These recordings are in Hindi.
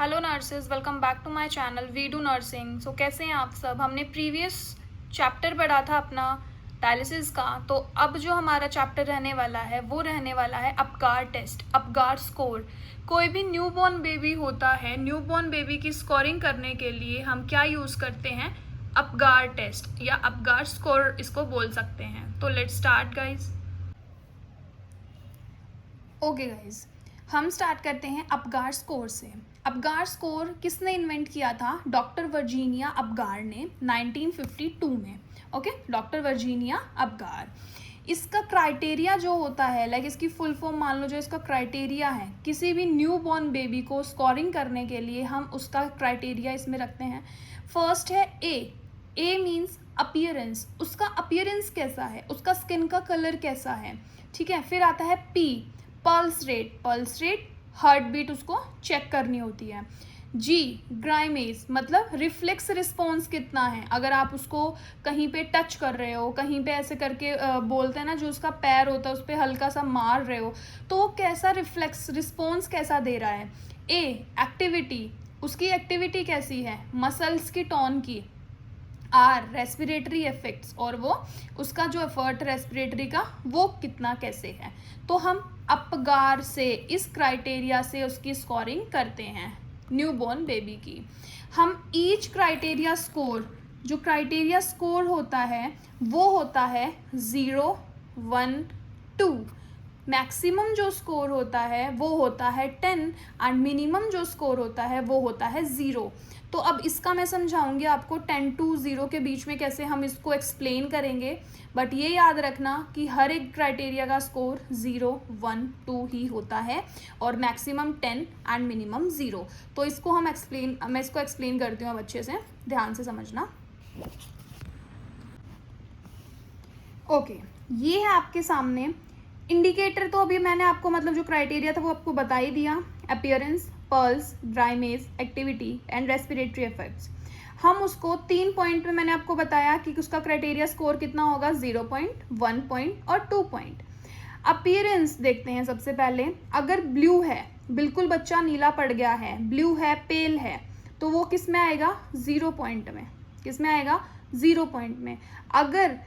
Hello nurses, welcome back to my channel we do nursing. So कैसे हैं आप सब। हमने प्रीवियस चैप्टर पढ़ा था अपना डायलिसिस का। तो अब जो हमारा चैप्टर रहने वाला है वो रहने वाला है अपगार टेस्ट, अपगार स्कोर। कोई भी न्यूबॉर्न बेबी होता है, न्यूबॉर्न बेबी की स्कोरिंग करने के लिए हम क्या यूज़ करते हैं? अपगार टेस्ट या अपगार स्कोर इसको बोल सकते हैं। तो let's start guys. Okay guys, हम स्टार्ट करते हैं अपगार स्कोर से। अपगार स्कोर किसने इन्वेंट किया था? डॉक्टर वर्जीनिया अपगार ने 1952 में। Okay, doctor Virginia Apgar. इसका क्राइटेरिया जो होता है, लाइक इसकी फुल फॉर्म मान लो, जो इसका क्राइटेरिया है किसी भी न्यू बॉर्न बेबी को स्कोरिंग करने के लिए, हम उसका क्राइटेरिया इसमें रखते हैं। फर्स्ट है ए मीन्स अपीयरेंस, उसका अपीयरेंस कैसा है, उसका स्किन का कलर कैसा है। ठीक है, फिर आता है P, pulse rate, pulse rate heart beat उसको चेक करनी होती है। जी, ग्राइमेज मतलब रिफ्लेक्स रिस्पॉन्स कितना है, अगर आप उसको कहीं पे टच कर रहे हो, कहीं पे ऐसे करके बोलते हैं ना, जो उसका पैर होता है उस पर हल्का सा मार रहे हो, तो वो कैसा रिफ्लेक्स रिस्पॉन्स कैसा दे रहा है। ए, एक्टिविटी, उसकी एक्टिविटी कैसी है, मसल्स की टोन की। आर, रेस्पिरेटरी इफेक्ट्स, और वो उसका जो एफर्ट रेस्पिरेटरी का वो कितना कैसे है। तो हम अपगार से, इस क्राइटेरिया से उसकी स्कोरिंग करते हैं न्यूबॉर्न बेबी की। हम ईच क्राइटेरिया स्कोर, जो क्राइटेरिया स्कोर होता है वो होता है 0, 1, 2। मैक्सिमम जो स्कोर होता है वो होता है 10 एंड मिनिमम जो स्कोर होता है वो होता है 0। तो अब इसका मैं समझाऊंगी आपको 10 to 0 के बीच में कैसे हम इसको एक्सप्लेन करेंगे। बट ये याद रखना कि हर एक क्राइटेरिया का स्कोर 0, 1, 2 ही होता है और मैक्सिमम 10 एंड मिनिमम 0। तो इसको मैं इसको एक्सप्लेन करती हूँ अब अच्छे से, ध्यान से समझना। ओके, ये है आपके सामने इंडिकेटर। तो अभी मैंने आपको मतलब जो क्राइटेरिया था वो आपको बता ही दिया। Appearance, pulse, grimace, activity and respiratory effects. हम उसको 3 पॉइंट में मैंने आपको बताया कि उसका क्राइटेरिया स्कोर कितना होगा, 0 पॉइंट, 1 पॉइंट और 2 पॉइंट। अपीयरेंस देखते हैं सबसे पहले। अगर ब्लू है, बिल्कुल बच्चा नीला पड़ गया है, ब्लू है, पेल है, तो वो किस में आएगा, 0 पॉइंट में। किस में आएगा, 0 पॉइंट में। अगर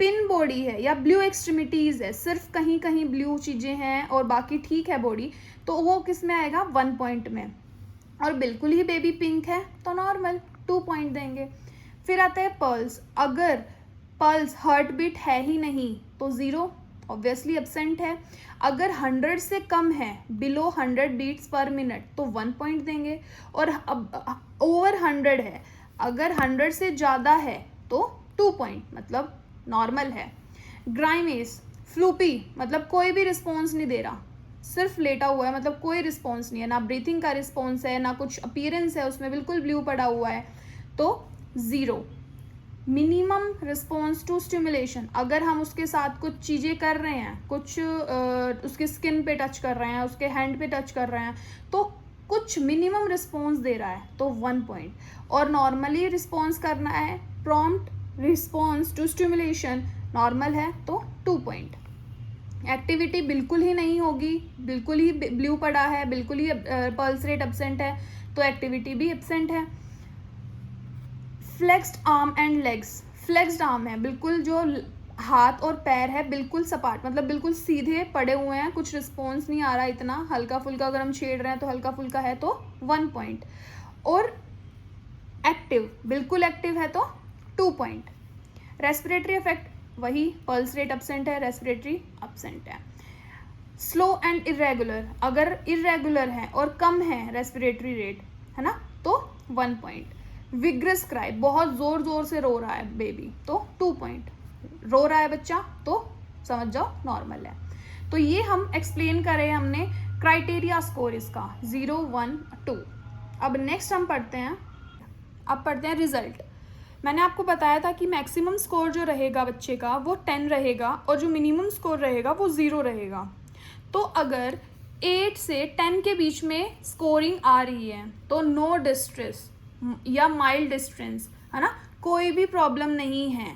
पिन बॉडी है या ब्लू एक्सट्रीमिटीज़ है, सिर्फ कहीं कहीं ब्लू चीज़ें हैं और बाकी ठीक है बॉडी, तो वो किस में आएगा, 1 पॉइंट में। और बिल्कुल ही बेबी पिंक है तो नॉर्मल, 2 पॉइंट देंगे। फिर आता है पल्स। अगर पल्स, हार्ट बीट है ही नहीं तो 0, ऑब्वियसली एब्सेंट है। अगर 100 से कम है, बिलो 100 बीट्स पर मिनट, तो 1 पॉइंट देंगे। और अब ओवर 100 है, अगर 100 से ज़्यादा है तो 2 पॉइंट, मतलब नॉर्मल है। ग्राइमेज, फ्लूपी मतलब कोई भी रिस्पॉन्स नहीं दे रहा, सिर्फ लेटा हुआ है, मतलब कोई रिस्पॉन्स नहीं है, ना ब्रीथिंग का रिस्पॉन्स है, ना कुछ अपीयरेंस है उसमें, बिल्कुल ब्लू पड़ा हुआ है, तो 0। मिनिमम रिस्पॉन्स टू स्टिमुलेशन, अगर हम उसके साथ कुछ चीज़ें कर रहे हैं, कुछ उसके स्किन पे टच कर रहे हैं, उसके हैंड पे टच कर रहे हैं, तो कुछ मिनिमम रिस्पॉन्स दे रहा है तो 1 पॉइंट। और नॉर्मली रिस्पॉन्स करना है, prompt response to stimulation normal है तो 2 पॉइंट। एक्टिविटी बिल्कुल ही नहीं होगी, बिल्कुल ही ब्लू पड़ा है, बिल्कुल ही पल्स रेट एब्सेंट है, तो एक्टिविटी भी एब्सेंट है। Flexed arm and legs, flexed arm है, बिल्कुल जो हाथ और पैर है बिल्कुल सपाट, मतलब बिल्कुल सीधे पड़े हुए हैं, कुछ रिस्पॉन्स नहीं आ रहा, इतना हल्का फुल्का अगर हम छेड़ रहे हैं तो हल्का फुल्का है तो 1 पॉइंट। और एक्टिव, बिल्कुल एक्टिव है तो 2 पॉइंट। रेस्पिरेटरी इफेक्ट वही, पल्स रेट एब्सेंट है, रेस्पिरेटरी एब्सेंट है। स्लो एंड इरेगुलर, अगर इरेगुलर है और कम है रेस्पिरेटरी रेट, है ना, तो 1 पॉइंट। विग्रस क्राई, बहुत जोर जोर से रो रहा है बेबी, तो 2 पॉइंट। रो रहा है बच्चा तो समझ जाओ नॉर्मल है। तो ये हम एक्सप्लेन करें हमने क्राइटेरिया स्कोर इसका 0, 1, 2। अब नेक्स्ट हम पढ़ते हैं, अब पढ़ते हैं रिजल्ट। मैंने आपको बताया था कि मैक्सिमम स्कोर जो रहेगा बच्चे का वो 10 रहेगा और जो मिनिमम स्कोर रहेगा वो 0 रहेगा। तो अगर 8 से 10 के बीच में स्कोरिंग आ रही है तो नो डिस्ट्रेस या माइल्ड डिस्ट्रेस, है ना, कोई भी प्रॉब्लम नहीं है,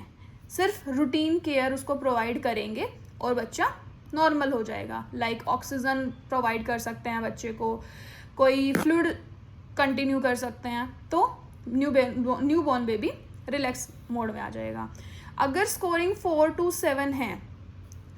सिर्फ रूटीन केयर उसको प्रोवाइड करेंगे और बच्चा नॉर्मल हो जाएगा। लाइक ऑक्सीजन प्रोवाइड कर सकते हैं बच्चे को, कोई फ्लूइड कंटिन्यू कर सकते हैं, तो new born baby relax mode में आ जाएगा। अगर स्कोरिंग 4 to 7 है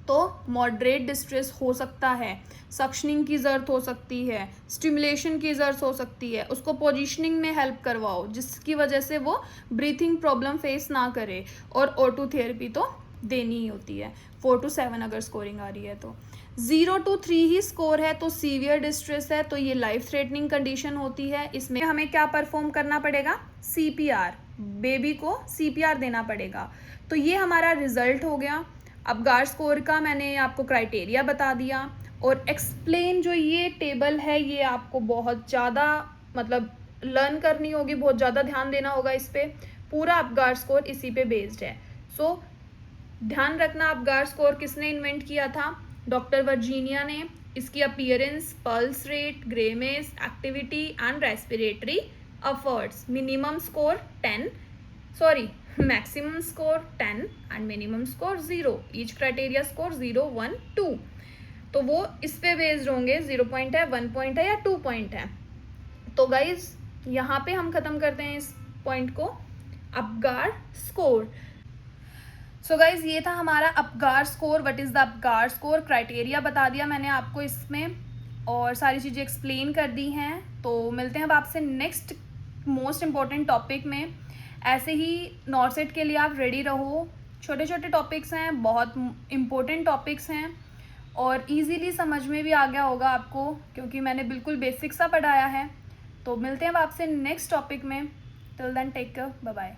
तो मॉडरेट डिस्ट्रेस हो सकता है, सक्शनिंग की ज़रूरत हो सकती है, स्टिमुलेशन की ज़रूरत हो सकती है, उसको पोजीशनिंग में हेल्प करवाओ जिसकी वजह से वो ब्रीथिंग प्रॉब्लम फेस ना करे, और O2 थेरेपी तो देनी ही होती है 4 to 7 अगर स्कोरिंग आ रही है तो। 0 to 3 ही स्कोर है तो सीवियर डिस्ट्रेस है, तो ये लाइफ थ्रेटनिंग कंडीशन होती है। इसमें हमें क्या परफॉर्म करना पड़ेगा, CPR, बेबी को CPR देना पड़ेगा। तो ये हमारा रिजल्ट हो गया। अपगार स्कोर का मैंने आपको क्राइटेरिया बता दिया, और एक्सप्लेन जो ये टेबल है ये आपको बहुत ज़्यादा मतलब लर्न करनी होगी, बहुत ज़्यादा ध्यान देना होगा इस पर। पूरा अपगार स्कोर इसी पे बेस्ड है। सो ध्यान रखना, अपगार स्कोर किसने इन्वेंट किया था, डॉक्टर वर्जीनिया ने। इसकी appearance, pulse rate, grimace, activity and respiratory efforts, minimum score 10, sorry maximum score 10 and minimum score 0, each criteria score 0, 1, 2, तो वो इस पे बेस्ड होंगे, 0 पॉइंट है, 1 पॉइंट है या 2 पॉइंट है। तो गाइज यहाँ पे हम खत्म करते हैं इस पॉइंट को, अपगार स्कोर। सो गाइज ये था हमारा Apgar score. What is the Apgar score, criteria बता दिया मैंने आपको इसमें, और सारी चीज़ें एक्सप्लेन कर दी हैं। तो मिलते हैं अब आपसे नेक्स्ट मोस्ट इम्पॉर्टेंट टॉपिक में। ऐसे ही नॉर्सेट के लिए आप रेडी रहो, छोटे छोटे टॉपिक्स हैं, बहुत इम्पोर्टेंट टॉपिक्स हैं, और इजीली समझ में भी आ गया होगा आपको क्योंकि मैंने बिल्कुल बेसिक सा पढ़ाया है। तो मिलते हैं अब आपसे नेक्स्ट टॉपिक में। Till then take care, bye bye.